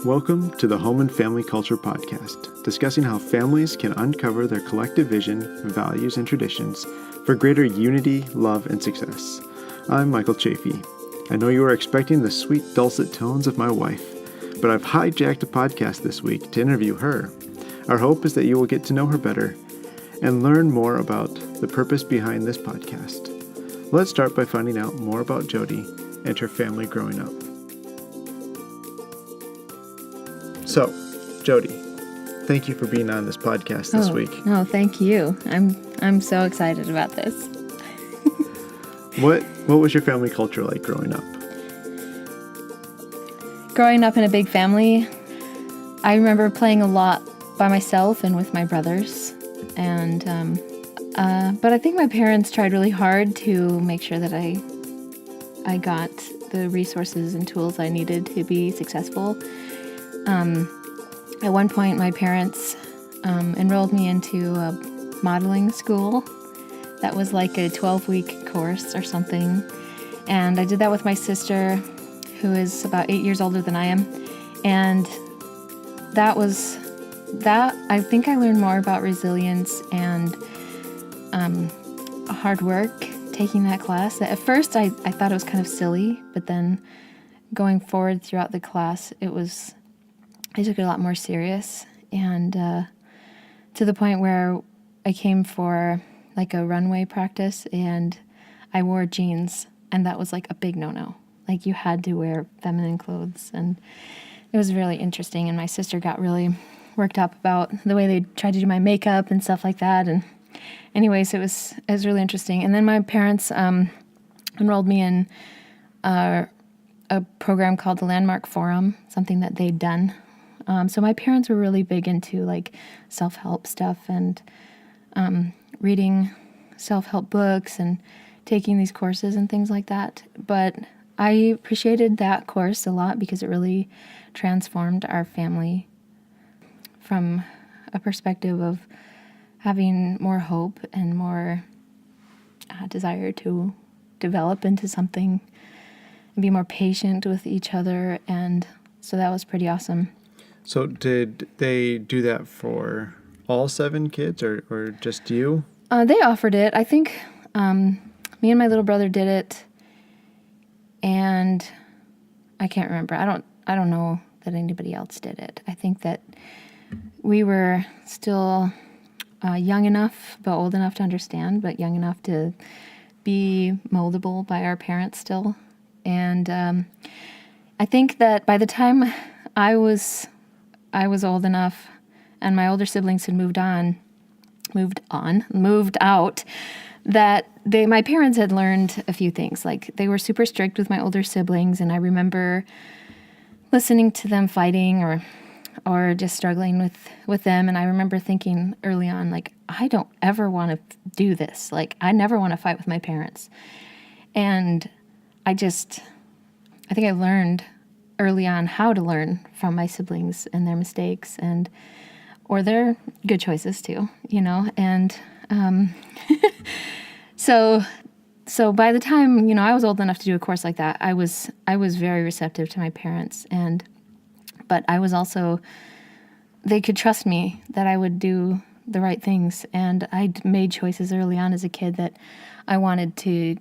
Welcome to the Home and Family Culture Podcast, discussing how families can uncover their collective vision, values, and traditions for greater unity, love, and success. I'm Michael Chaffee. I know you are expecting the sweet, dulcet tones of my wife, but I've hijacked a podcast this week to interview her. Our hope is that you will get to know her better and learn more about the purpose behind this podcast. Let's start by finding out more about Jody and her family growing up. So, Jody, thank you for being on this podcast this week. No, thank you. I'm so excited about this. What was your family culture like growing up? Growing up in a big family, I remember playing a lot by myself and with my brothers. And but I think my parents tried really hard to make sure that I got the resources and tools I needed to be successful. At one point, my parents enrolled me into a modeling school. That was like a 12-week course or something. And I did that with my sister, who is about 8 years older than I am. And I think I learned more about resilience and hard work taking that class. At first, I thought it was kind of silly, but then going forward throughout the class, I took it a lot more serious, and to the point where I came for like a runway practice, and I wore jeans, and that was like a big no-no. Like, you had to wear feminine clothes, and it was really interesting, and my sister got really worked up about the way they tried to do my makeup and stuff like that, and anyways, it was really interesting. And then my parents enrolled me in a program called the Landmark Forum, something that they'd done. So my parents were really big into like self-help stuff and reading self-help books and taking these courses and things like that. But I appreciated that course a lot because it really transformed our family from a perspective of having more hope and more desire to develop into something and be more patient with each other. And so that was pretty awesome. So did they do that for all 7 kids or just you? They offered it. I think me and my little brother did it, and I can't remember. I don't know that anybody else did it. I think that we were still young enough, but old enough to understand, but young enough to be moldable by our parents still. And I think that by the time I was old enough, and my older siblings had moved out, that my parents had learned a few things. Like, they were super strict with my older siblings, and I remember listening to them fighting or just struggling with them. And I remember thinking early on, like, I don't ever want to do this. Like, I never want to fight with my parents. And I think I learned early on how to learn from my siblings and their mistakes or their good choices too, and so by the time, I was old enough to do a course like that, I was very receptive to my parents, but I was also, they could trust me that I would do the right things, and I'd made choices early on as a kid that I wanted to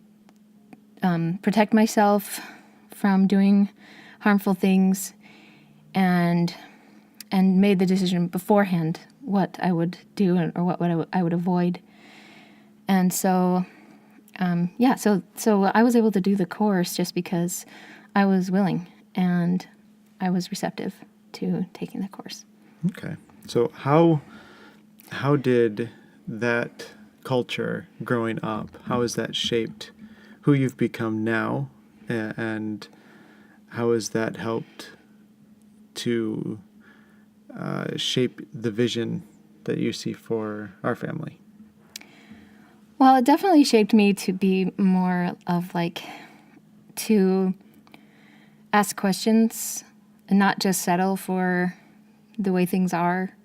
protect myself from doing harmful things, and made the decision beforehand what I would do or what I would avoid. And so, so I was able to do the course just because I was willing and I was receptive to taking the course. Okay. So how did that culture growing up, how has that shaped who you've become now, and how has that helped to shape the vision that you see for our family? Well, it definitely shaped me to be more of to ask questions and not just settle for the way things are.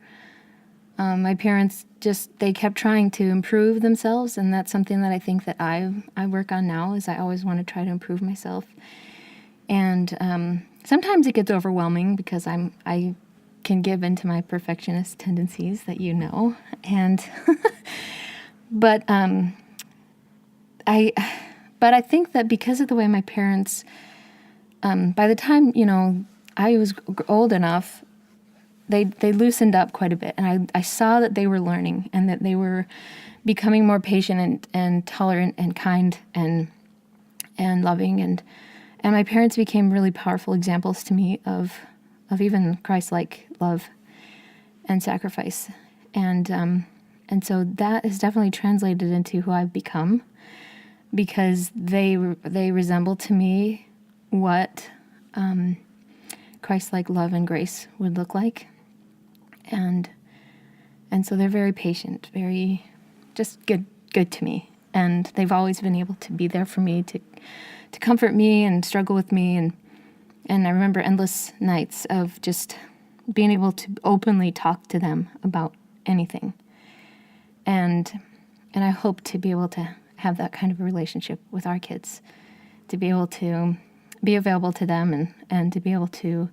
My parents they kept trying to improve themselves, and that's something that I think that I work on now, is I always want to try to improve myself. And sometimes it gets overwhelming because I can give into my perfectionist tendencies that you know, and but I think that because of the way my parents, by the time I was old enough, they loosened up quite a bit, and I saw that they were learning and that they were becoming more patient and tolerant and kind and loving, and my parents became really powerful examples to me of even Christ-like love and sacrifice, and so that has definitely translated into who I've become, because they resemble to me what Christ-like love and grace would look like, and so they're very patient, very just good to me, and they've always been able to be there for me, to comfort me and struggle with me, and I remember endless nights of just being able to openly talk to them about anything, and I hope to be able to have that kind of a relationship with our kids, to be able to be available to them and to be able to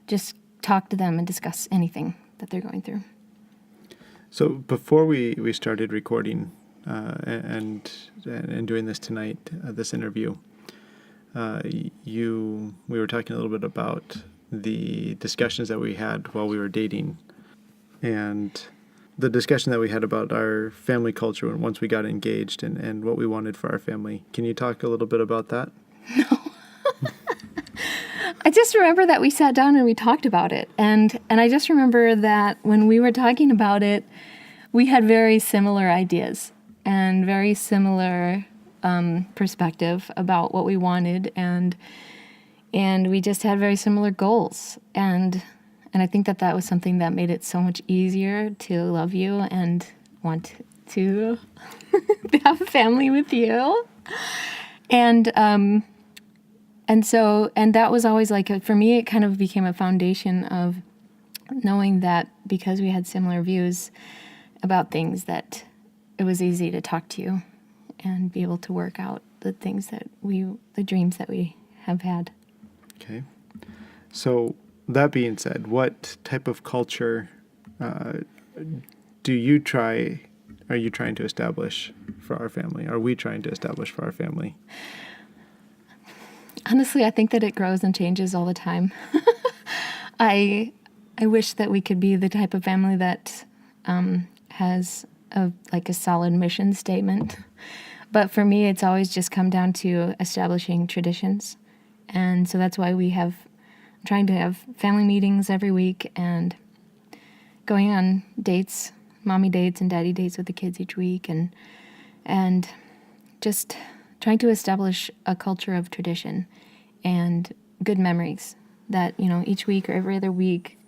just talk to them and discuss anything that they're going through. So before we started recording and doing this tonight, this interview, we were talking a little bit about the discussions that we had while we were dating, and the discussion that we had about our family culture once we got engaged and what we wanted for our family. Can you talk a little bit about that? No. I just remember that we sat down and we talked about it. And I just remember that when we were talking about it, we had very similar ideas and very similar perspective about what we wanted. And we just had very similar goals. And I think that was something that made it so much easier to love you and want to have a family with you. And that was always for me, it kind of became a foundation of knowing that because we had similar views about things, that it was easy to talk to you and be able to work out the dreams that we have had. Okay. So that being said, what type of culture are you trying to establish for our family? Are we trying to establish for our family? Honestly, I think that it grows and changes all the time. I wish that we could be the type of family that has a solid mission statement. But for me, it's always just come down to establishing traditions. And so that's why trying to have family meetings every week and going on dates, mommy dates and daddy dates with the kids each week, and just trying to establish a culture of tradition and good memories that, each week or every other week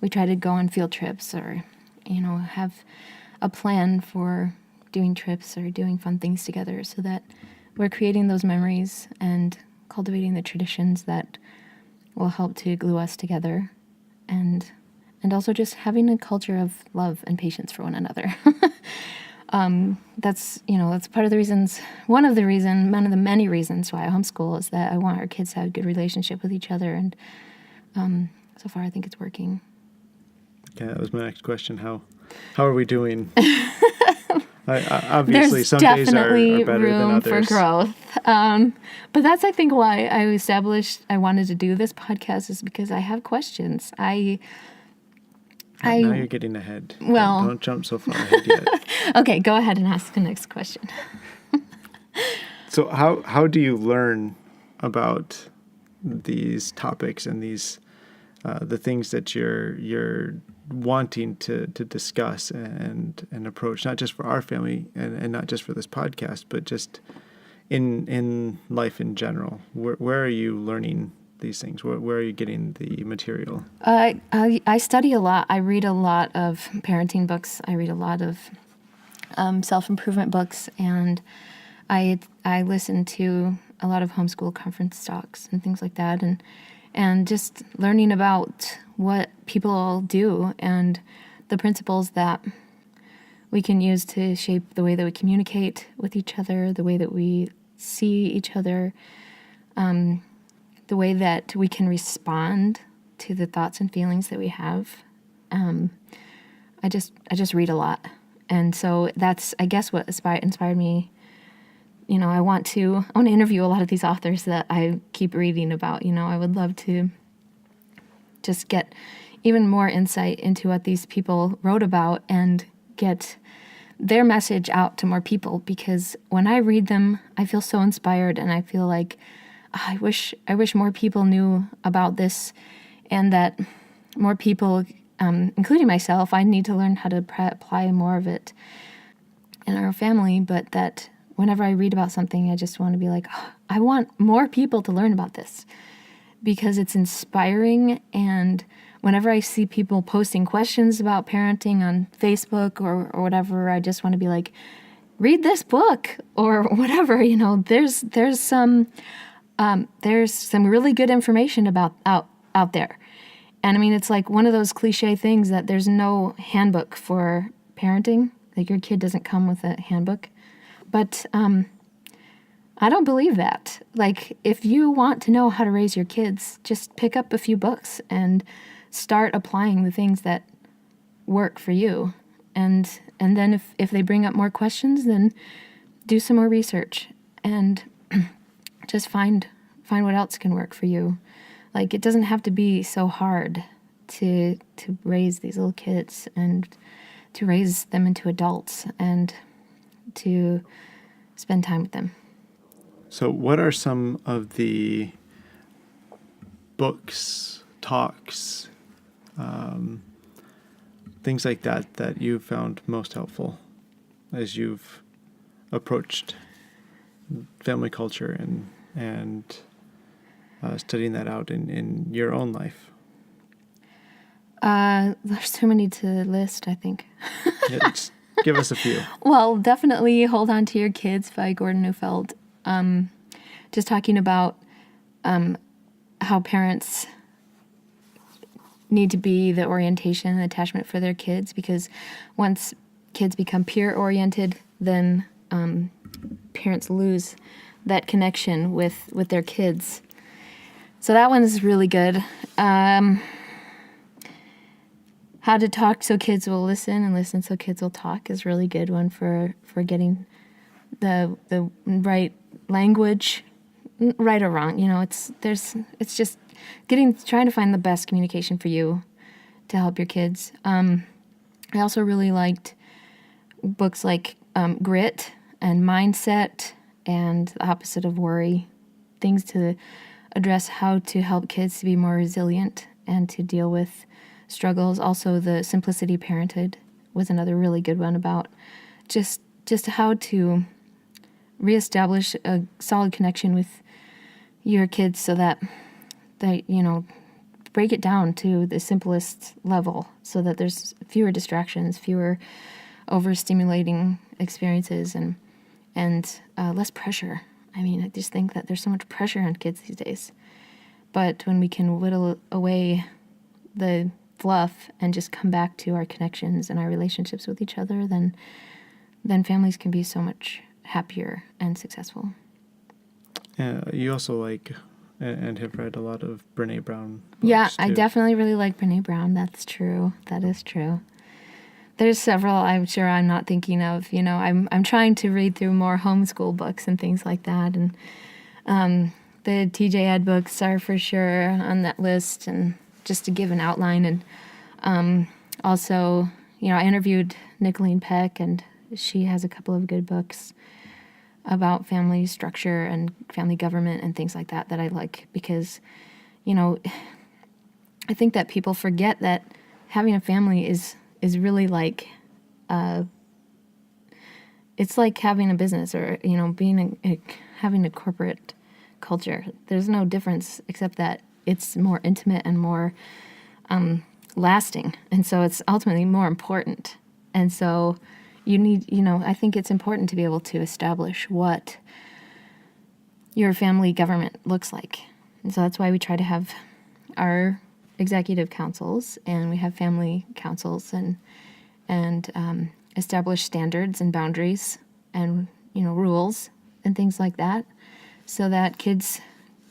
we try to go on field trips or, have a plan for doing trips or doing fun things together, so that we're creating those memories and cultivating the traditions that will help to glue us together, and also just having a culture of love and patience for one another. That's part of the reasons, one of the many reasons why I homeschool is that I want our kids to have a good relationship with each other, and so far I think it's working. Okay, that was my next question. How are we doing? Obviously, there's some days are definitely better room than others. for growth. But that's, I think, why I wanted to do this podcast, is because I have questions. Now you're getting ahead. Well, don't jump so far ahead yet. Okay, go ahead and ask the next question. So how do you learn about these topics and these the things that you're wanting to discuss and approach, not just for our family and not just for this podcast, but just in life in general? Where are you learning these things? Where are you getting the material? I study a lot. I read a lot of parenting books. I read a lot of self-improvement books, and I listen to a lot of homeschool conference talks and things like that, and just learning about what people all do and the principles that we can use to shape the way that we communicate with each other, the way that we see each other, the way that we can respond to the thoughts and feelings that we have. I just read a lot. And so that's, I guess, what inspired me. I want to interview a lot of these authors that I keep reading about. I would love to just get even more insight into what these people wrote about and get their message out to more people, because when I read them, I feel so inspired, and I feel like I wish more people knew about this, and that more people, including myself, I need to learn how to apply more of it in our family, but that whenever I read about something, I just want to be like, I want more people to learn about this, because it's inspiring. And whenever I see people posting questions about parenting on Facebook or whatever, I just want to be like, read this book or whatever. There's some really good information about out there. And I mean, it's like one of those cliche things that there's no handbook for parenting. Like, your kid doesn't come with a handbook. But I don't believe that. Like, if you want to know how to raise your kids, just pick up a few books and start applying the things that work for you. And then if they bring up more questions, then do some more research and just find what else can work for you. Like, it doesn't have to be so hard to raise these little kids and to raise them into adults and to spend time with them. So what are some of the books, talks, things like that you found most helpful as you've approached family culture and studying that out in your own life? There's too many to list, I think. Yeah, just give us a few. Well, definitely Hold On to Your Kids by Gordon Neufeld. Just talking about how parents need to be the orientation and attachment for their kids, because once kids become peer-oriented, then parents lose that connection with their kids. So that one is really good. How to Talk So Kids Will Listen and Listen So Kids Will Talk is a really good one for getting the right language, right or wrong. It's just trying to find the best communication for you to help your kids. I also really liked books like Grit and Mindset and The Opposite of Worry, things to address how to help kids to be more resilient and to deal with struggles. Also, The Simplicity Parenthood was another really good one about just how to reestablish a solid connection with your kids so that they, break it down to the simplest level so that there's fewer distractions, fewer overstimulating experiences, and less pressure. I mean, I just think that there's so much pressure on kids these days. But when we can whittle away the fluff and just come back to our connections and our relationships with each other, then families can be so much happier and successful. You also like and have read a lot of Brene Brown books. Yeah, too. I definitely really like Brene Brown. That's true. That is true. There's several I'm sure I'm not thinking of. I'm trying to read through more homeschool books and things like that. And the TJ Ed books are for sure on that list, and just to give an outline. And also, I interviewed Nicolene Peck, and she has a couple of good books about family structure and family government and things like that I like, because, I think that people forget that having a family is really like, it's like having a business or, having a corporate culture. There's no difference except that it's more intimate and more lasting. And so it's ultimately more important. And so you need, I think it's important to be able to establish what your family government looks like. And so that's why we try to have our executive councils, and we have family councils, and establish standards and boundaries and, rules and things like that, so that kids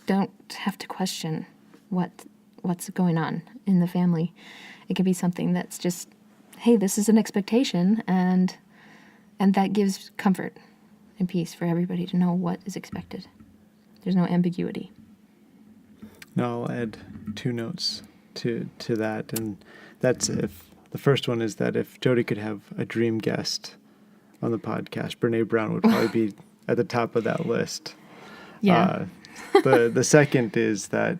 don't have to question what's going on in the family. It could be something that's just, hey, this is an expectation, and that gives comfort and peace for everybody to know what is expected. There's no ambiguity. Now I'll add 2 notes to that, and that's if the first one is that if Jody could have a dream guest on the podcast, Brene Brown would probably be at the top of that list. Yeah. The second is that,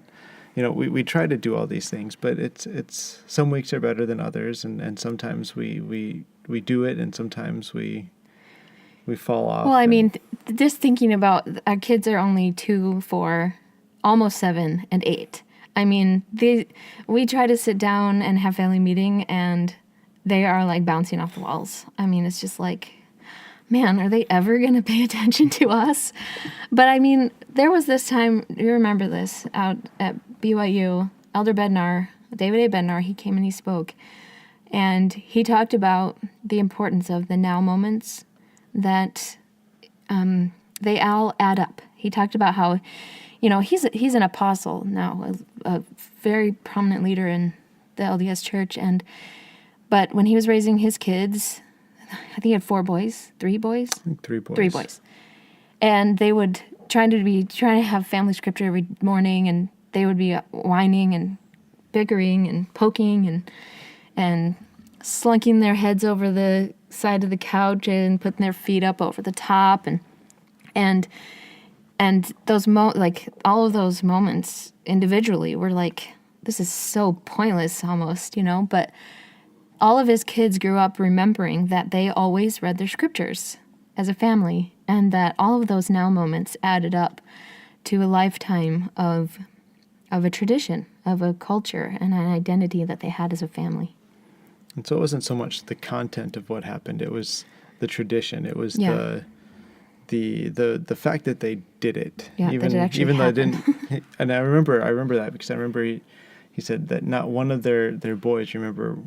we try to do all these things, but it's some weeks are better than others, and sometimes we do it, and sometimes we fall off. Well, I mean, just thinking about our kids are only 2, 4, almost 7, and 8. I mean, we try to sit down and have family meeting, and they are like bouncing off the walls. I mean, it's just like, man, are they ever going to pay attention to us? But I mean, there was this time, you remember this, out at BYU, Elder Bednar, David A. Bednar, he came and he spoke. And he talked about the importance of the now moments, that they all add up. He talked about how, he's an apostle now, a very prominent leader in the LDS Church. But when he was raising his kids, I think he had 4 boys, 3 boys? 3 boys. 3 boys. And they would trying to have family scripture every morning, and they would be whining and bickering and poking and slunking their heads over the side of the couch and putting their feet up over the top, and those all of those moments individually were like, this is so pointless almost, but all of his kids grew up remembering that they always read their scriptures as a family, and that all of those now moments added up to a lifetime of a tradition, of a culture, and an identity that they had as a family. And so it wasn't so much the content of what happened; it was the tradition. It was the fact that they did it. Yeah, even that it actually even though happened. I didn't. And I remember that because I remember he said that not one of their boys remember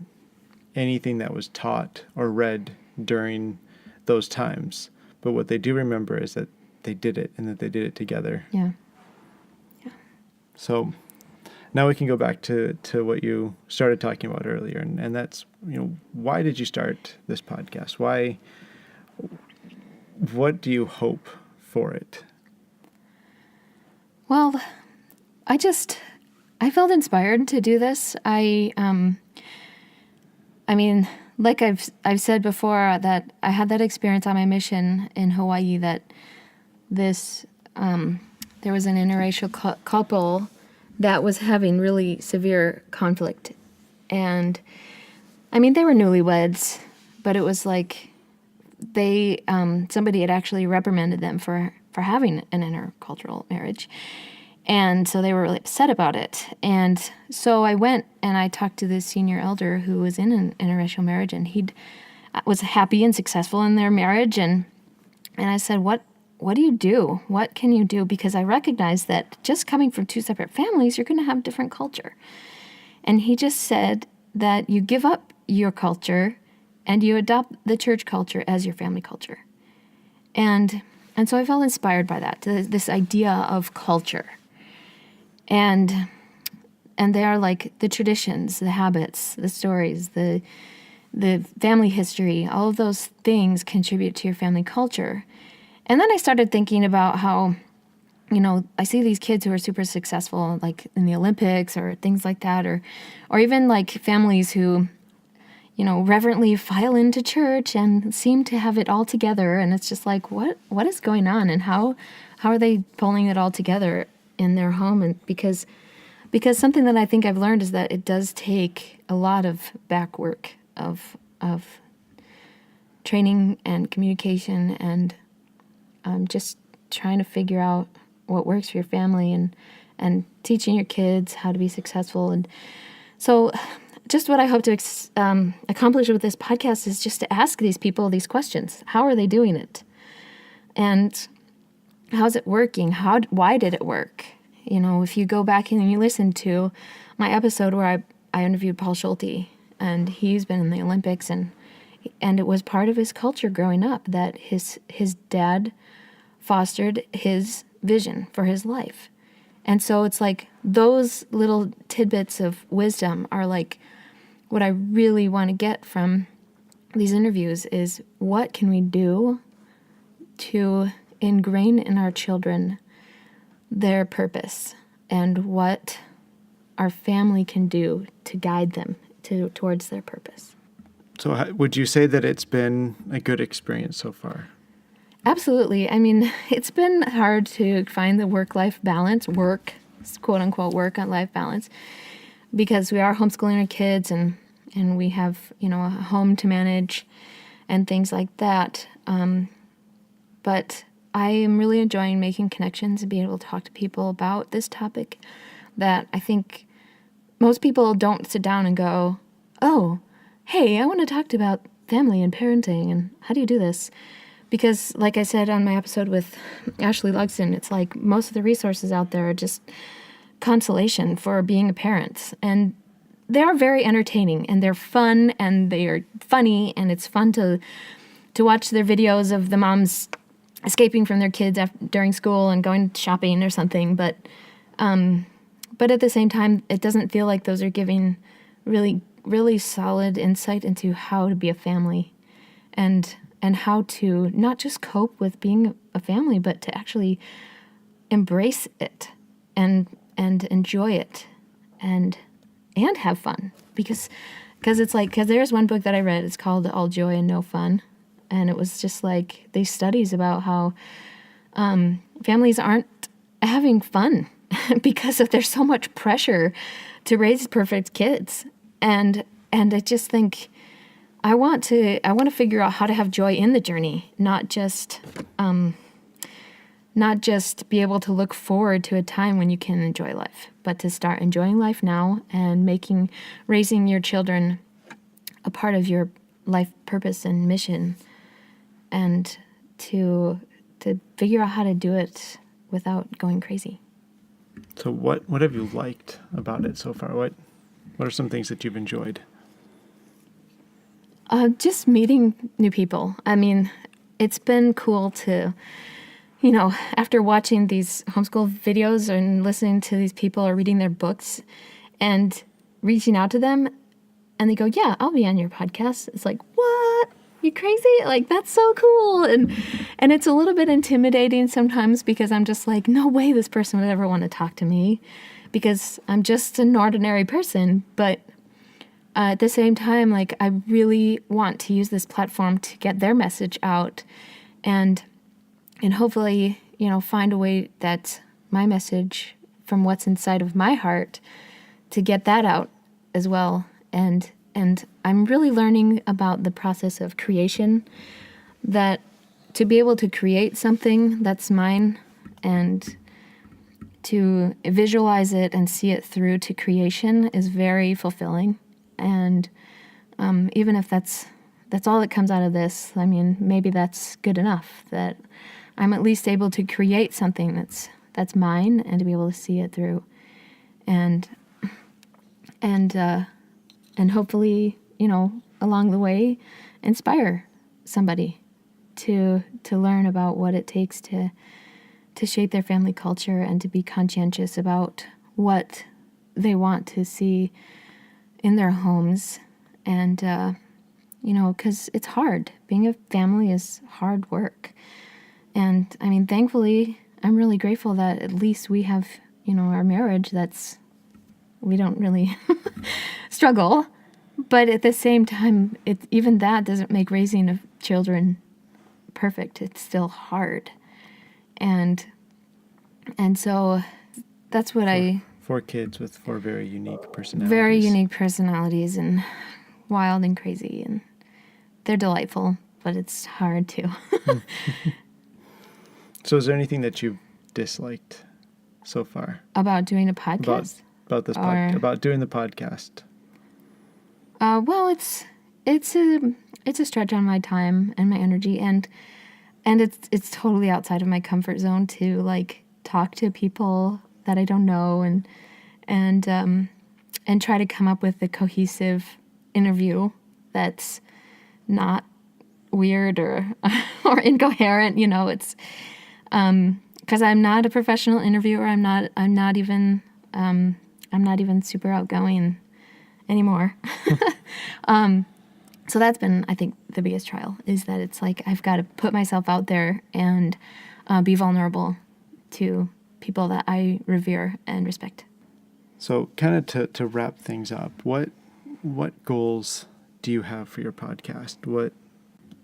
anything that was taught or read during those times. But what they do remember is that they did it, and that they did it together. Yeah. So now we can go back to what you started talking about earlier, and that's, why did you start this podcast? What do you hope for it? Well, I felt inspired to do this. I mean, like I've said before, that I had that experience on my mission in Hawaii, that there was an interracial couple that was having really severe conflict. And I mean, they were newlyweds, but it was like somebody had actually reprimanded them for having an intercultural marriage. And so they were really upset about it. And so I went and I talked to this senior elder who was in an interracial marriage, and he was happy and successful in their marriage. And I said, what do you do? What can you do? Because I recognize that just coming from 2 separate families, you're going to have different culture. And he just said that you give up your culture and you adopt the church culture as your family culture. And so I felt inspired by that, this idea of culture. And they are like the traditions, the habits, the stories, the family history, all of those things contribute to your family culture. And then I started thinking about how, I see these kids who are super successful, like in the Olympics or things like that, or even like families who, reverently file into church and seem to have it all together. And it's just like, what is going on, and how are they pulling it all together in their home? And because something that I think I've learned is that it does take a lot of back work of training and communication, and just trying to figure out what works for your family, and teaching your kids how to be successful. And so just what I hope to accomplish with this podcast is just to ask these people these questions. How are they doing it? And how's it working? Why did it work? If you go back and you listen to my episode where I interviewed Paul Schulte, and he's been in the Olympics, and it was part of his culture growing up that his dad fostered his vision for his life. And so it's like those little tidbits of wisdom are like what I really want to get from these interviews is what can we do to ingrain in our children their purpose and what our family can do to guide them towards their purpose. So would you say that it's been a good experience so far? Absolutely. I mean, it's been hard to find the work-life balance, quote-unquote work-life balance, because we are homeschooling our kids and we have, a home to manage and things like that. But I am really enjoying making connections and being able to talk to people about this topic that I think most people don't sit down and go, oh, hey, I want to talk about family and parenting and how do you do this? Because like I said on my episode with Ashley Lugston, it's like most of the resources out there are just consolation for being a parent. And they are very entertaining and they're fun and they are funny and it's fun to watch their videos of the moms escaping from their kids during school and going shopping or something. But at the same time, it doesn't feel like those are giving really, really solid insight into how to be a family and how to not just cope with being a family, but to actually embrace it and enjoy it and have fun. Because there's one book that I read, it's called All Joy and No Fun. And it was just like these studies about how families aren't having fun because there's so much pressure to raise perfect kids. And I just think I want to figure out how to have joy in the journey, not just be able to look forward to a time when you can enjoy life, but to start enjoying life now and raising your children a part of your life purpose and mission, and to figure out how to do it without going crazy. So what have you liked about it so far? What are some things that you've enjoyed? Just meeting new people. I mean, it's been cool to, after watching these homeschool videos and listening to these people or reading their books and reaching out to them and they go, yeah, I'll be on your podcast. It's like, what? You crazy? Like, that's so cool. And it's a little bit intimidating sometimes because I'm just like, no way this person would ever want to talk to me because I'm just an ordinary person. But at the same time, like, I really want to use this platform to get their message out and hopefully, find a way that my message from what's inside of my heart to get that out as well. And I'm really learning about the process of creation, that to be able to create something that's mine and to visualize it and see it through to creation is very fulfilling. And even if that's all that comes out of this, I mean, maybe that's good enough, that I'm at least able to create something that's mine and to be able to see it through. And hopefully, along the way, inspire somebody to learn about what it takes to shape their family culture and to be conscientious about what they want to see in their homes. And, because it's hard. Being a family is hard work. And, I mean, thankfully, I'm really grateful that at least we have, our marriage we don't really struggle. But at the same time, even that doesn't make raising of children perfect. It's still hard. And so that's what Four kids with four very unique personalities. Very unique personalities and wild and crazy. And they're delightful, but it's hard too. So is there anything that you've disliked so far? About doing a podcast? About doing the podcast. Well, it's a stretch on my time and my energy, and it's totally outside of my comfort zone to like talk to people that I don't know and try to come up with a cohesive interview that's not weird or incoherent. It's because I'm not a professional interviewer. I'm not even super outgoing anymore. So that's been, I think, the biggest trial, is that it's like I've got to put myself out there and be vulnerable to people that I revere and respect. So kind of to wrap things up, what goals do you have for your podcast?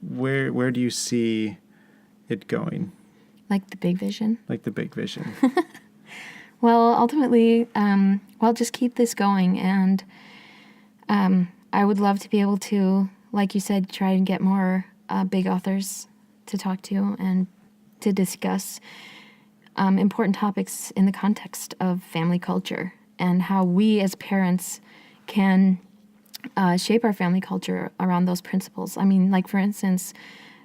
Where do you see it going? Like the big vision? Like the big vision. Well, ultimately, just keep this going. And I would love to be able to, like you said, try and get more big authors to talk to and to discuss important topics in the context of family culture and how we as parents can shape our family culture around those principles. I mean, like, for instance,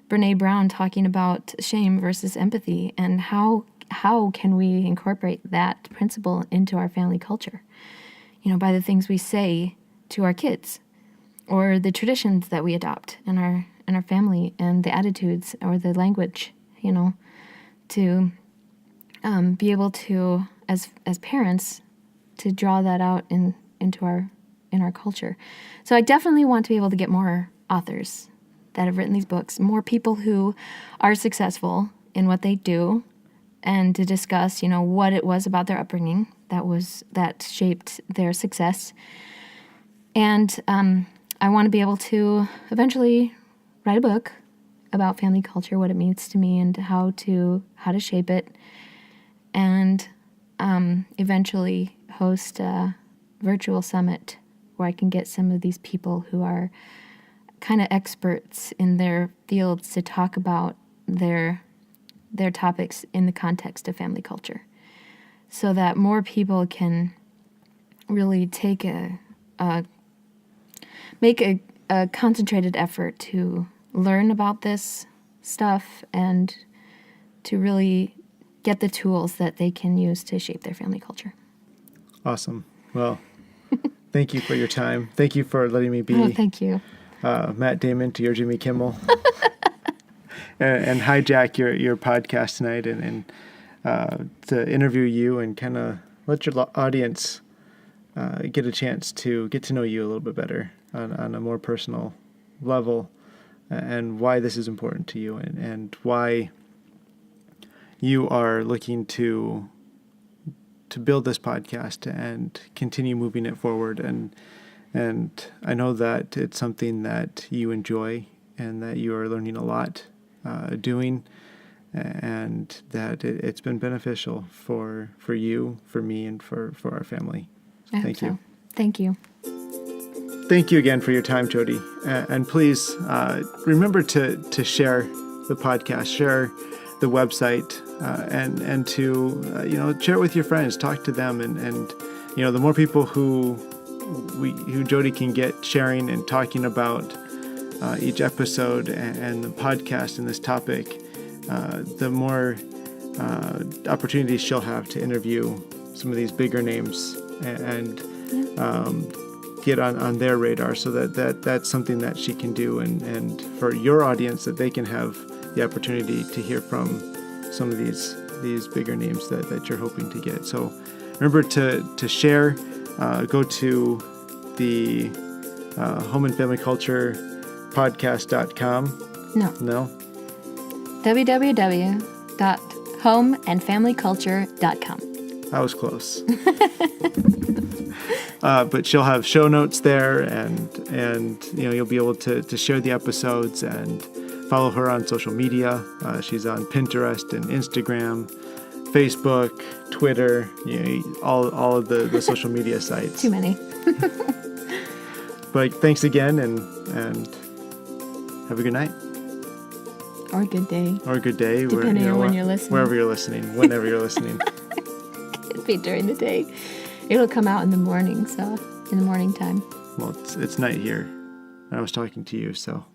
Brene Brown talking about shame versus empathy, and how can we incorporate that principle into our family culture? By the things we say to our kids, or the traditions that we adopt in our family, and the attitudes or the language, to be able to, as parents, to draw that out in our culture. So I definitely want to be able to get more authors that have written these books, more people who are successful in what they do, and to discuss, what it was about their upbringing that shaped their success. And I want to be able to eventually write a book about family culture, what it means to me, and how to shape it, and eventually host a virtual summit where I can get some of these people who are kind of experts in their fields to talk about their topics in the context of family culture, so that more people can really make a concentrated effort to learn about this stuff and to really get the tools that they can use to shape their family culture. Awesome. Well, thank you for your time. Thank you for letting me be thank you. Matt Damon to your Jimmy Kimmel and hijack your podcast tonight and to interview you and kind of let your audience get a chance to get to know you a little bit better on a more personal level, and why this is important to you, and why you are looking to build this podcast and continue moving it forward. And I know that it's something that you enjoy and that you are learning a lot doing, and that it's been beneficial for you, for me, and for our family. Thank you. Thank you. Thank you again for your time, Jody. And please remember to share the podcast, share the website, and to share it with your friends. Talk to them, and the more people who Jody can get sharing and talking about each episode and the podcast and this topic, the more opportunities she'll have to interview some of these bigger names and get on their radar, so that's something that she can do, and for your audience, that they can have the opportunity to hear from some of these bigger names that you're hoping to get. So remember to share. Go to the Home and Family Culture podcast.com. No. www.homeandfamilyculture.com. I was close. But she'll have show notes there, and you'll be able to share the episodes and follow her on social media. She's on Pinterest and Instagram, Facebook, Twitter, all of the social media sites. Too many. But thanks again, and have a good night. Or a good day. Or a good day. Depending on when you're listening. Wherever you're listening, whenever you're listening. Could be during the day. It'll come out in the morning, so in the morning time. Well, it's night here. I was talking to you, so.